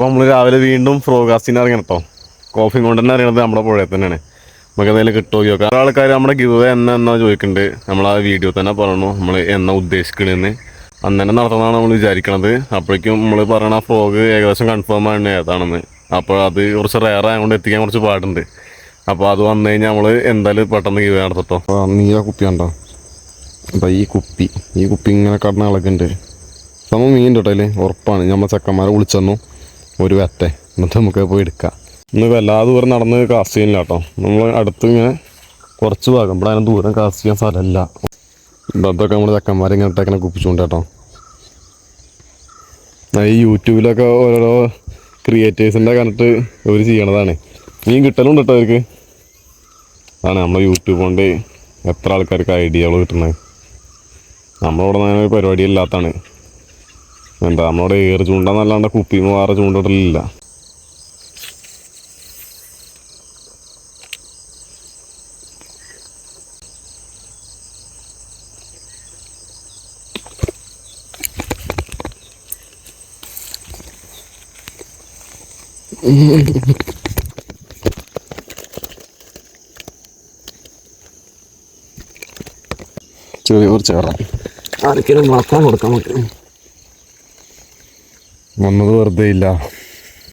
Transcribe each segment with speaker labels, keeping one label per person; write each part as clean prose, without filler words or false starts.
Speaker 1: അപ്പോൾ നമ്മൾ രാവിലെ വീണ്ടും ഫ്രോഗാസ്റ്റിന് ഇറങ്ങണം കേട്ടോ. കോഫി കൊണ്ട് തന്നെ അറിയണത് നമ്മുടെ പുഴയിൽ തന്നെയാണ്. നമുക്ക് എന്തെങ്കിലും കിട്ടുമോ ചോദിക്കാം. വേറെ ആൾക്കാർ നമ്മുടെ ഗിവ് എന്നാ ചോദിക്കുന്നുണ്ട്. നമ്മൾ ആ വീഡിയോ തന്നെ പറഞ്ഞു നമ്മൾ എന്നാ ഉദ്ദേശിക്കണമെന്ന്. അന്ന് തന്നെ നടത്തണമെന്നാണ് നമ്മൾ വിചാരിക്കണത്. അപ്പോഴേക്കും നമ്മൾ പറയണ ഫ്രോഗ് ഏകദേശം കൺഫേം ആണ് ഏതാണെന്ന്. അപ്പോൾ അത് കുറച്ച് റെയർ ആയതുകൊണ്ട് എത്തിക്കാൻ കുറച്ച് പാടുണ്ട്. അപ്പോൾ അത് വന്നു കഴിഞ്ഞാൽ നമ്മൾ എന്തായാലും പെട്ടെന്ന് ഗിവ് നടത്തട്ടോ. നീല കുപ്പി ഉണ്ടോ? അപ്പം ഈ കുപ്പി ഇങ്ങനെ കടന്ന ആളൊക്കെയുണ്ട്. നമ്മൾ മീൻ തൊട്ടല്ലേ ഉറപ്പാണ്. നമ്മൾ ചെക്കന്മാരെ വിളിച്ചെന്നു ഒരു വെറ്റെ, എന്നിട്ട് നമുക്ക് പോയി എടുക്കാം. ഇന്ന് വല്ലാതെ ദൂരം നടന്ന് കാസ്റ്റ് ചെയ്യുന്നില്ല കേട്ടോ. നമ്മൾ അടുത്ത് ഇങ്ങനെ കുറച്ച് ഭാഗം ഇവിടെ അതിന് ദൂരം കാസ്റ്റ് ചെയ്യാൻ സ്ഥലമല്ല. ഇതൊക്കെ നമ്മൾ ചെക്കന്മാരെ ഇങ്ങനെ ഇട്ടേക്കനെ കുപ്പിച്ചുകൊണ്ട് കേട്ടോ. ഈ യൂട്യൂബിലൊക്കെ ഓരോരോ ക്രിയേറ്റേഴ്സിൻ്റെ കണ്ടിട്ട് ഇവർ ചെയ്യണതാണ്. മീൻ കിട്ടലുണ്ട് കേട്ടോ അവർക്ക്. അതാണ് നമ്മൾ യൂട്യൂബ് കൊണ്ട് എത്ര ആൾക്കാർക്ക് ഐഡിയകൾ കിട്ടുന്നത്. നമ്മളിവിടെ നിന്ന് പരിപാടി ഇല്ലാത്തതാണ്. എന്താ നമ്മളവിടെ ഏറ് ചൂണ്ടെന്നല്ലാണ്ട് കുപ്പിമ വേറെ ചൂണ്ടിടലില്ല. ചെറിയൊരു ചേറ ആർക്കെങ്കിലും വളർത്താൻ കൊടുക്കാൻ പറ്റും. വന്നത് വെറുതെ ഇല്ല.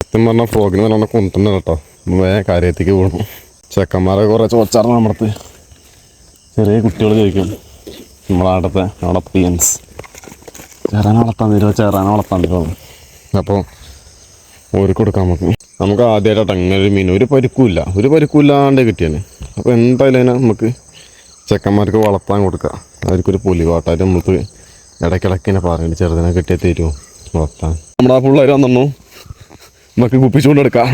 Speaker 1: സത്യം പറഞ്ഞാൽ ഫ്രോഗിന് നല്ലോണം കൊണ്ടുണ്ട് കേട്ടോ. കാര്യത്തേക്ക് പോകണം. ചെക്കന്മാരെ കുറേ ചോദിച്ചാർന്ന് നമ്മുടെ ചെറിയ കുട്ടികൾ ചോദിക്കും നമ്മളവിടുത്തെ അവിടെ പിയൻസ് ചേരാനെ വളർത്താൻ തരുമോ, ചേരാനെ വളർത്താൻ തരുമോ. അപ്പോൾ ഓർക്ക് കൊടുക്കാം. നമുക്ക് ആദ്യമായിട്ടാണ് അങ്ങനെ ഒരു മീൻ ഒരു പരിക്കുമില്ലാണ്ട് കിട്ടിയാണ്. അപ്പോൾ എന്തായാലും അതിനെ നമുക്ക് ചെക്കന്മാർക്ക് വളർത്താൻ കൊടുക്കുക. അവർക്കൊരു പുലിവാട്ടായിട്ട് നമുക്ക് ഇടയ്ക്കിടയ്ക്കിനെ പറയുന്നുണ്ട് ചെറുതിനെ കിട്ടിയാൽ തരുമോ വളർത്താൻ. നമ്മുടെ ആ പിള്ളേർ വന്നു നമുക്ക് കുപ്പിച്ചുകൊണ്ട് എടുക്കാം.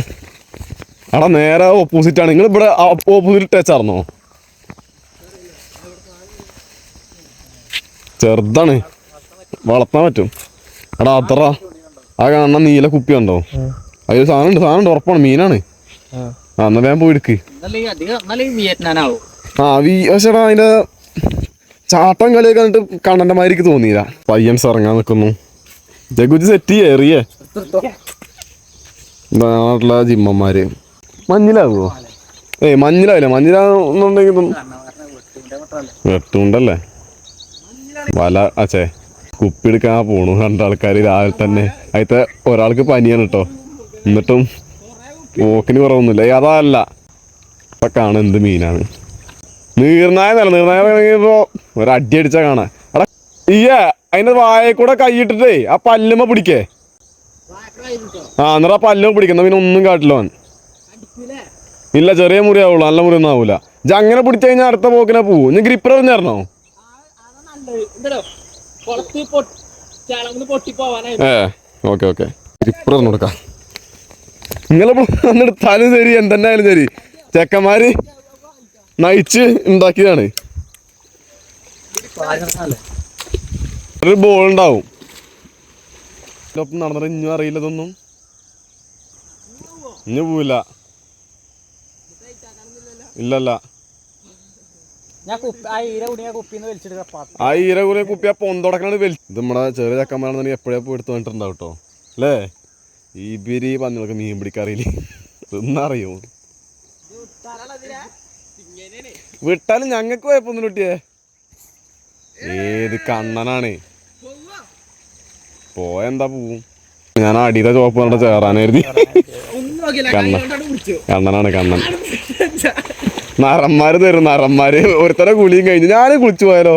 Speaker 1: അവിടെ നേരെ ഓപ്പോസിറ്റാണ്. നിങ്ങൾ ഇവിടെ ഓപ്പോസിറ്റ് ടച്ചായിരുന്നോ? ചെറുതാണ്, വളർത്താൻ പറ്റും. എടാ അത്ര ആ കാണുന്ന നീല കുപ്പി ഉണ്ടോ? അതിൽ സാധനം ഉറപ്പാണ്, മീനാണ്. എന്നാ വേഗം പോയി എടുക്ക്. പക്ഷേടാ അതിന്റെ ചാട്ടം കളിയൊക്കെ കണ്ടിട്ട് കണ്ണന്റെ മാതിരിക്ക് തോന്നിയില്ല. പയ്യൻസ് ഇറങ്ങാൻ നിൽക്കുന്നു. ജഗുജി സെറ്റ് ചെയ്യേ നാട്ടിലെ ജിമ്മന്മാര്. മഞ്ഞിലാകുമോ? മഞ്ഞിലാവില്ല. മഞ്ഞിലാന്നുണ്ടെങ്കിൽ വെട്ടുണ്ടല്ലേ വല. അച്ഛേ കുപ്പി എടുക്കാൻ പോണു രണ്ടാൾക്കാർ രാവിലെ തന്നെ. അതിലത്തെ ഒരാൾക്ക് പനിയാണ് കേട്ടോ. എന്നിട്ടും പോക്കിന് കുറവൊന്നുമില്ല. അതല്ല ഇപ്പം കാണാൻ എന്ത് മീനാണ്. നീർനായ നീർനായപ്പോ ഒരടി അടിച്ചാൽ കാണാം. എടാ അതിന്റെ വായ കൂടെ കൈയിട്ടിട്ടേ ആ പല്ലുമ്മ പിടിക്കേ. എന്നിട്ട് ആ പല്ലുമ്മ പിടിക്കുന്ന പിന്നെ ഒന്നും കാട്ടില്ല. ഇല്ല, ചെറിയ മുറി ആവുള്ളൂ, നല്ല മുറി ഒന്നും ആവൂല. ഇത് അങ്ങനെ പിടിച്ചു കഴിഞ്ഞാൽ അടുത്ത പോക്കിനെ പോവും. ഞാൻ ഗ്രിപ്പർ പറഞ്ഞായിരുന്നോ? ഓക്കെ ഗ്രിപ്പർ പറഞ്ഞു കൊടുക്കാം. നിങ്ങളെ എടുത്താലും ശരി എന്തെന്നെ ആയാലും ശരി ചെക്കന്മാര് നയിച്ച് ഉണ്ടാക്കിയതാണ്. ഒരു ബോൾ ഉണ്ടാവും. നടന്നിട്ട് ഇഞ്ഞും അറിയില്ല ഇതൊന്നും. ഇഞ്ഞു പോവില്ല. ഇല്ലല്ല, ആ ഈര കൂടിയ കുപ്പി ആ പൊന്തടക്കണത് വലി. ഇത് നമ്മുടെ ചെറിയ ചക്കന്മാരാണെന്നുണ്ടെങ്കിൽ എപ്പോഴേ പോയി എടുത്ത് വന്നിട്ടുണ്ടാവും കേട്ടോ. അല്ലേ ഇവര് പന്നികളൊക്കെ മീൻ പിടിക്കാറിയില്ലേ? ഇതൊന്നറിയോ? വിട്ടാലും ഞങ്ങൾക്ക് കുഴപ്പമൊന്നും കിട്ടിയേ. ഏത് കണ്ണനാണ് പോയെന്താ പോവും. ഞാൻ അടിയുടെ ചോപ്പ് കണ്ട ചേറാനായിരുന്നു. കണ്ണനാണ് കണ്ണൻ. നറന്മാര് തരും, നറന്മാര്. ഒരുത്തര കുളിയും കഴിഞ്ഞു. ഞാൻ കുളിച്ചു പോയാലോ?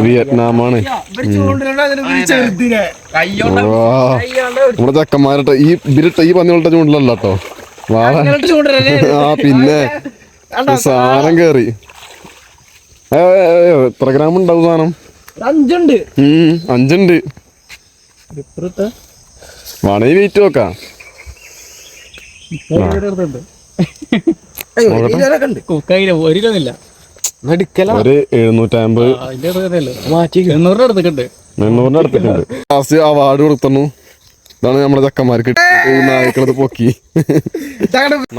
Speaker 1: വിയറ്റ്നാമാണ് നമ്മുടെ ചെക്കന്മാരട്ടെ. ഈ പന്നികളുടെ ചൂണ്ടിലല്ല കേട്ടോ. പിന്നെ സാധനം കേറി. എത്ര ഗ്രാം ഉണ്ടാവും സാധനം? 5 വേണേ വെയിറ്റ് നോക്കാം. ഒരു 750 800 എടുത്തിട്ടുണ്ട്. ലാസ്റ്റ് അവാർഡ് കൊടുത്തു. ഇതാണ് നമ്മുടെ ചക്കന്മാർക്ക് നായക്കളത് പൊക്കി.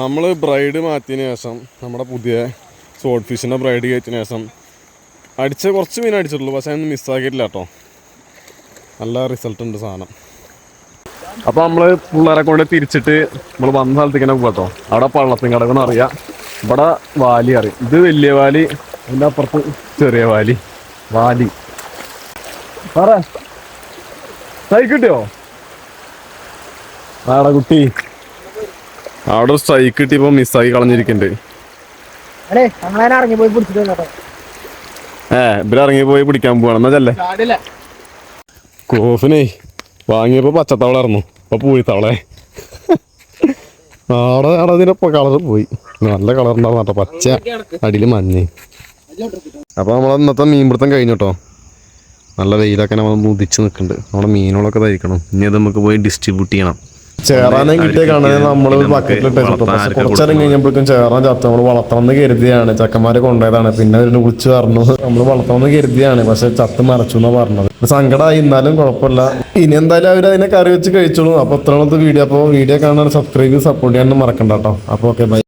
Speaker 1: നമ്മള് ബ്രൈഡ് മാറ്റിയതിന് ശേഷം നമ്മുടെ പുതിയ സോഡ് ഫിഷിന്റെ ബ്രൈഡ് കയറ്റിയതിന് ശേഷം കുറച്ച് മീൻ അടിച്ചിട്ടുള്ളൂ. പക്ഷെ അതൊന്നും മിസ്സാക്കിയിട്ടില്ല കേട്ടോ. നല്ല റിസൾട്ട് ഉണ്ട് സാധനം. അപ്പൊ നമ്മള് പിള്ളേരെ കൊണ്ട് തിരിച്ചിട്ട് നമ്മള് വന്ന സ്ഥലത്തേക്ക് തന്നെ പോകട്ടോ. അവിടെ പള്ളത്തും കടകെന്ന് അറിയാം, ഇവിടെ വാലി അറിയാം. ഇത് വലിയ വാലി, അതിന്റെ അപ്പുറത്ത് ചെറിയ വാലി. വാലി പറ സ്ട്രൈക്ക് കിട്ടിയോ? ആടാ കുട്ടി അവിടെ ഒരു സ്ട്രൈക്ക് കിട്ടിയപ്പോ മിസ്സാക്കി കളഞ്ഞിരിക്കുന്നുണ്ട്. ഇവരിറങ്ങി പോയി പിടിക്കാൻ പോവാണ്. എന്നാ ചെല്ലേ കോഫിനെ വാങ്ങിയപ്പോ പച്ചത്തവളായിരുന്നു, ഇപ്പൊ പൂഴിത്തവളെ. ആടെ അതിനൊപ്പം കളർ പോയി. നല്ല കളർ ഉണ്ടാവും കേട്ടോ, പച്ച അടിയിൽ മഞ്ഞ്. അപ്പൊ നമ്മളെ ഇന്നത്തെ മീൻപിടുത്തം കഴിഞ്ഞിട്ടോ. നല്ല വെയിലൊക്കെ നമ്മൾ മുതിച്ച് നിൽക്കുന്നുണ്ട്. നമ്മുടെ മീനുകളൊക്കെ തയ്ക്കണം. ഇനി അത് നമുക്ക് പോയി ഡിസ്ട്രിബ്യൂട്ട് ചെയ്യണം. ചേറാനെ കിട്ടിയ കാണാൻ നമ്മൾ ബക്കറ്റിലിട്ട് കുറച്ചേരം കഴിഞ്ഞപ്പോഴേക്കും ചേറാൻ ചത്ത. നമ്മൾ വളർത്തണമെന്ന് കരുതിയാണ്, ചക്കന്മാരെ കൊണ്ടുപോയതാണ്. പിന്നെ അതിന് വിളിച്ച് പറഞ്ഞു നമ്മൾ വളർത്തണമെന്ന് കരുതിയാണ്, പക്ഷെ ചത്ത് മറച്ചു എന്നാ പറഞ്ഞത്. സങ്കടമായി, എന്നാലും കുഴപ്പമില്ല. ഇനി എന്തായാലും അവർ അതിനെ കറി വെച്ച് കഴിച്ചോളൂ. അപ്പൊ ഇത്രയാണത്തെ വീഡിയോ. അപ്പോൾ വീഡിയോ കാണാൻ സബ്സ്ക്രൈബ് സപ്പോർട്ട് ചെയ്യാനൊന്നും മറക്കണ്ട കേട്ടോ. അപ്പോൾ ഓക്കെ ബൈ.